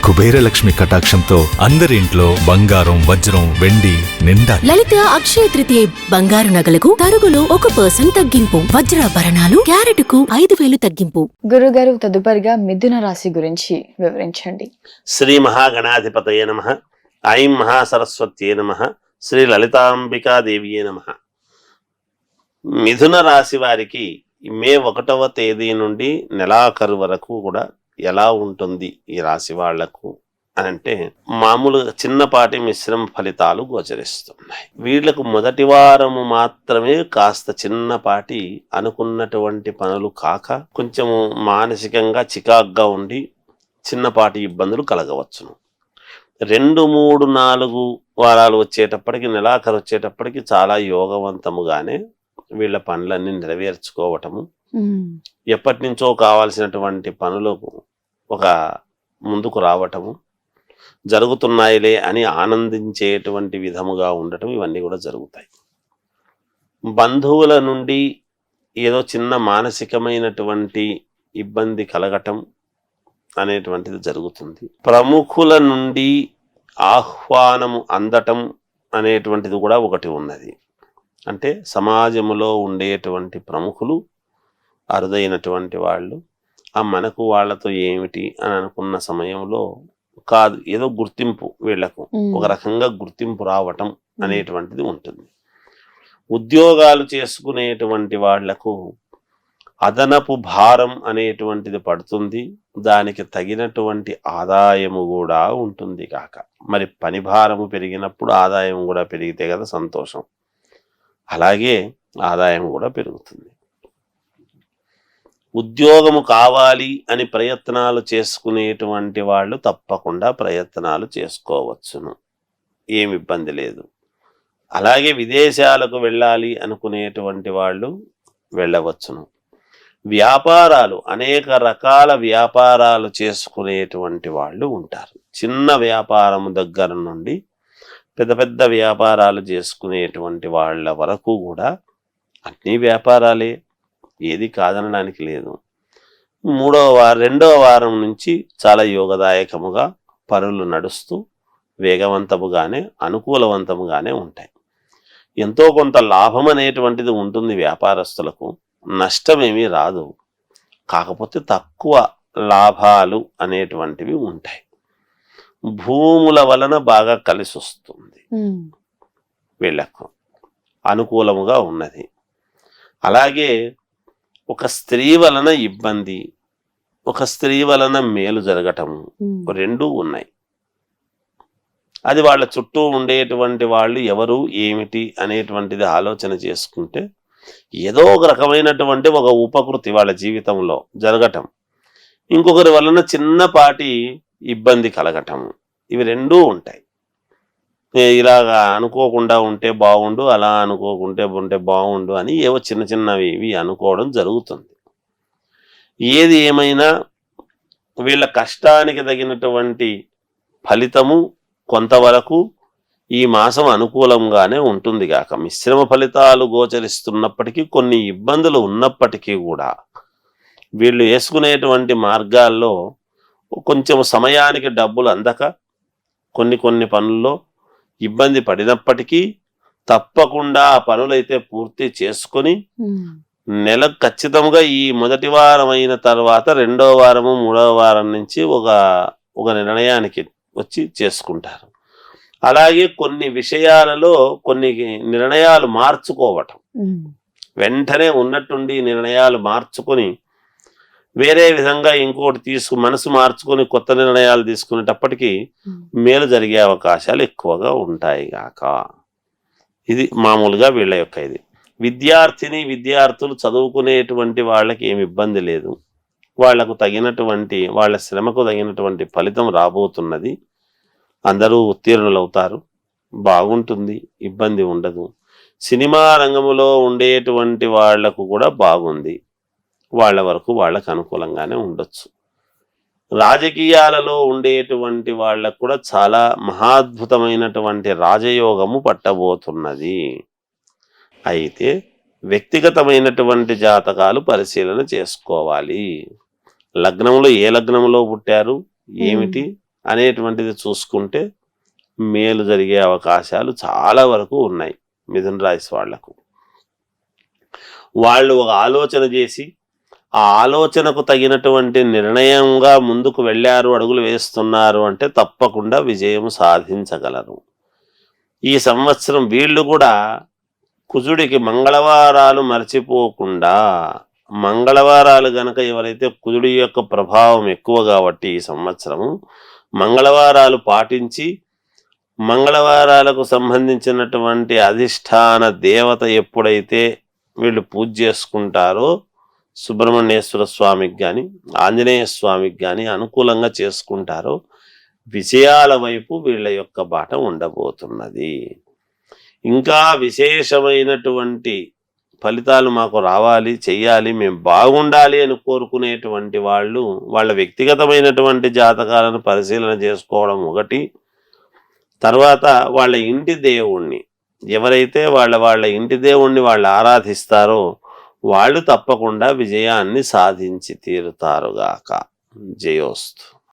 కుబేరలక్ష్మి కటాక్షంతో అందరి ఇంట్లో బంగారం, వజ్రం, వెండి నిండా. లలిత అక్షయ తృతీయ బంగారు నగలకు తరుగులో 1% తగ్గింపు. వజ్రాభరణాలు క్యారెట్కు 5,000 తగ్గింపు. గురుగారు, తదుపరిగా మిథున రాశి గురించి వివరించండి. శ్రీ మహాగణాధిపతయే నమః. ఐం మహాసరస్వత్యే నమః. శ్రీ లలితాంబికాదేవియే నమః. మిథున రాశి వారికి మే 1వ తేదీ నుండి నెలాఖరు వరకు కూడా ఎలా ఉంటుంది ఈ రాశి వాళ్లకు అని అంటే, మామూలుగా చిన్నపాటి మిశ్రమ ఫలితాలు గోచరిస్తున్నాయి. వీళ్లకు మొదటి వారము మాత్రమే కాస్త చిన్నపాటి అనుకున్నటువంటి పనులు కాక కొంచెము మానసికంగా చికాగ్గా ఉండి చిన్నపాటి ఇబ్బందులు కలగవచ్చును. 2, 3, 4 వారాలు వచ్చేటప్పటికి, నెలాఖరు వచ్చేటప్పటికి చాలా యోగవంతముగానే వీళ్ళ పనులన్నీ నెరవేర్చుకోవటము, ఎప్పటి నుంచో కావాల్సినటువంటి పనులకు ఒక ముందుకు రావటము, జరుగుతున్నాయిలే అని ఆనందించేటువంటి విధముగా ఉండటం, ఇవన్నీ కూడా జరుగుతాయి. బంధువుల నుండి ఏదో చిన్న మానసికమైనటువంటి ఇబ్బంది కలగటం అనేటువంటిది జరుగుతుంది. ప్రముఖుల నుండి ఆహ్వానము అందటం అనేటువంటిది కూడా ఒకటి ఉన్నది. అంటే సమాజంలో ఉండేటువంటి ప్రముఖులు, అరుదైనటువంటి వాళ్ళు, మనకు వాళ్ళతో ఏమిటి అని అనుకున్న సమయంలో కాదు, ఏదో గుర్తింపు, వీళ్లకు ఒక రకంగా గుర్తింపు రావటం అనేటువంటిది ఉంటుంది. ఉద్యోగాలు చేసుకునేటువంటి వాళ్లకు అదనపు భారం అనేటువంటిది పడుతుంది. దానికి తగినటువంటి ఆదాయము కూడా ఉంటుంది కాక, మరి పని భారము పెరిగినప్పుడు ఆదాయం కూడా పెరిగితే కదా సంతోషం. అలాగే ఆదాయం కూడా పెరుగుతుంది. ఉద్యోగము కావాలి అని ప్రయత్నాలు చేసుకునేటువంటి వాళ్ళు తప్పకుండా ప్రయత్నాలు చేసుకోవచ్చును, ఏమి ఇబ్బంది లేదు. అలాగే విదేశాలకు వెళ్ళాలి అనుకునేటువంటి వాళ్ళు వెళ్ళవచ్చును. వ్యాపారాలు, అనేక రకాల వ్యాపారాలు చేసుకునేటువంటి వాళ్ళు ఉంటారు. చిన్న వ్యాపారము దగ్గర నుండి పెద్ద పెద్ద వ్యాపారాలు చేసుకునేటువంటి వాళ్ళ వరకు కూడా అన్ని వ్యాపారాలే, ఏది కాదనడానికి లేదు. 2వ వారం నుంచి చాలా యోగదాయకముగా పనులు నడుస్తూ వేగవంతముగానే, అనుకూలవంతముగానే ఉంటాయి. ఎంతో కొంత లాభం అనేటువంటిది ఉంటుంది వ్యాపారస్తులకు, నష్టమేమీ రాదు. కాకపోతే తక్కువ లాభాలు అనేటువంటివి ఉంటాయి. భూముల వలన బాగా కలిసి వస్తుంది, వీళ్ళకు అనుకూలముగా ఉన్నది. అలాగే ఒక స్త్రీ వలన ఇబ్బంది, ఒక స్త్రీ వలన మేలు జరగటము, రెండూ ఉన్నాయి. అది వాళ్ళ చుట్టూ ఉండేటువంటి వాళ్ళు ఎవరు ఏమిటి అనేటువంటిది ఆలోచన చేసుకుంటే ఏదో ఒక రకమైనటువంటి ఒక ఉపకృతి వాళ్ళ జీవితంలో జరగటం, ఇంకొకరి వలన చిన్నపాటి ఇబ్బంది కలగటం, ఇవి రెండూ ఉంటాయి. ఇలాగా అనుకోకుండా ఉంటే బాగుండు, అలా అనుకోకుంటే ఉంటే బాగుండు అని ఏవో చిన్న చిన్నవి ఇవి అనుకోవడం జరుగుతుంది. ఏది ఏమైనా వీళ్ళ కష్టానికి తగినటువంటి ఫలితము కొంతవరకు ఈ మాసం అనుకూలంగానే ఉంటుంది కాక, మిశ్రమ ఫలితాలు గోచరిస్తున్నప్పటికీ, కొన్ని ఇబ్బందులు ఉన్నప్పటికీ కూడా వీళ్ళు వేసుకునేటువంటి మార్గాల్లో కొంచెం సమయానికి డబ్బులు అందక కొన్ని పనుల్లో ఇబ్బంది పడినప్పటికీ తప్పకుండా ఆ పనులైతే పూర్తి చేసుకొని నెలకు ఖచ్చితంగా ఈ మొదటి వారం అయిన తర్వాత 2వ వారము 3వ వారం నుంచి ఒక నిర్ణయానికి వచ్చి చేసుకుంటారు. అలాగే కొన్ని విషయాలలో కొన్ని నిర్ణయాలు మార్చుకోవటం, వెంటనే ఉన్నట్టుండి నిర్ణయాలు మార్చుకొని వేరే విధంగా ఇంకోటి మనసు మార్చుకొని కొత్త నిర్ణయాలు తీసుకునేటప్పటికీ మేలు జరిగే అవకాశాలు ఎక్కువగా ఉంటాయి గాక. ఇది మామూలుగా వీళ్ళ యొక్క ఇది. విద్యార్థులు చదువుకునేటువంటి వాళ్ళకి ఏమి ఇబ్బంది లేదు. వాళ్లకు తగినటువంటి, వాళ్ళ శ్రమకు తగినటువంటి ఫలితం రాబోతున్నది. అందరూ ఉత్తీర్ణులవుతారు, బాగుంటుంది, ఇబ్బంది ఉండదు. సినిమా రంగములో ఉండేటువంటి వాళ్లకు కూడా బాగుంది, వాళ్ళ వరకు వాళ్ళకు అనుకూలంగానే ఉండొచ్చు. రాజకీయాలలో ఉండేటువంటి వాళ్ళకు కూడా చాలా మహాద్భుతమైనటువంటి రాజయోగము పట్టబోతున్నది. అయితే వ్యక్తిగతమైనటువంటి జాతకాలు పరిశీలన చేసుకోవాలి. లగ్నంలో ఏ లగ్నంలో పుట్టారు ఏమిటి అనేటువంటిది చూసుకుంటే మేలు జరిగే అవకాశాలు చాలా వరకు ఉన్నాయి మిథున రాశి వాళ్లకు. వాళ్ళు ఒక ఆలోచన చేసి ఆ ఆలోచనకు తగినటువంటి నిర్ణయంగా ముందుకు వెళ్ళారు, అడుగులు వేస్తున్నారు అంటే తప్పకుండా విజయం సాధించగలరు. ఈ సంవత్సరం వీళ్ళు కూడా కుజుడికి మంగళవారాలు మర్చిపోకుండా, మంగళవారాలు గనక ఎవరైతే కుజుడి యొక్క ప్రభావం ఎక్కువ కాబట్టి ఈ సంవత్సరము మంగళవారాలు పాటించి, మంగళవారాలకు సంబంధించినటువంటి అధిష్టాన దేవత ఎప్పుడైతే వీళ్ళు పూజ చేసుకుంటారో సుబ్రహ్మణ్యేశ్వర స్వామికి కానీ ఆంజనేయ స్వామికి కానీ అనుకూలంగా చేసుకుంటారో విజయాల వైపు వీళ్ళ యొక్క బాట ఉండబోతున్నది. ఇంకా విశేషమైనటువంటి ఫలితాలు మాకు రావాలి, చెయ్యాలి, మేము బాగుండాలి అని కోరుకునేటువంటి వాళ్ళు వాళ్ళ వ్యక్తిగతమైనటువంటి జాతకాలను పరిశీలన చేసుకోవడం ఒకటి. తర్వాత వాళ్ళ ఇంటి దేవుణ్ణి ఎవరైతే వాళ్ళ ఇంటి దేవుణ్ణి వాళ్ళు ఆరాధిస్తారో వాళ్ళు తప్పకుండా విజయాన్ని సాధించి తీరుతారుగాక. జయోస్తు.